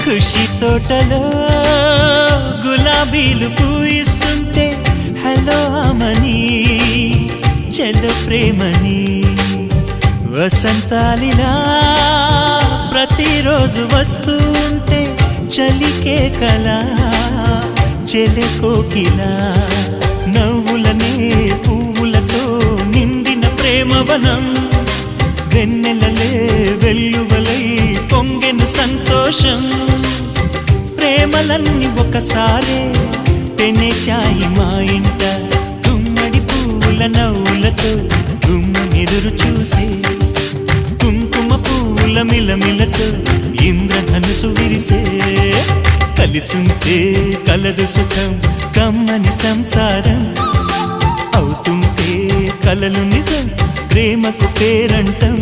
ఖుషి తోటలో గులాబీలు పూయిస్తుంటే హలో అమని చెల్లో ప్రేమని వసంతాలిలా ప్రతిరోజు వస్తూ ఉంటే చలికే కలా చెలె కోకిలా నవ్వులనే పువ్వులతో నిండిన ప్రేమవనం వెన్నెలలే వెల్లువలై పొంగెను సంతోషం ప్రేమలన్నీ ఒకసారే పెనేశాయి మా ఇంట గుమ్మడి పువ్వుల నవ్వులతో గుమ్మెదురు చూసే కుంకుమ పువ్వుల మిలమిలతో ఇంద్రధనుసు విరిసే కలిసుంటే కలదు సుఖం కమ్మని సంసారం అవుతుంటే కలలు నిజం ప్రేమకు పేరంటం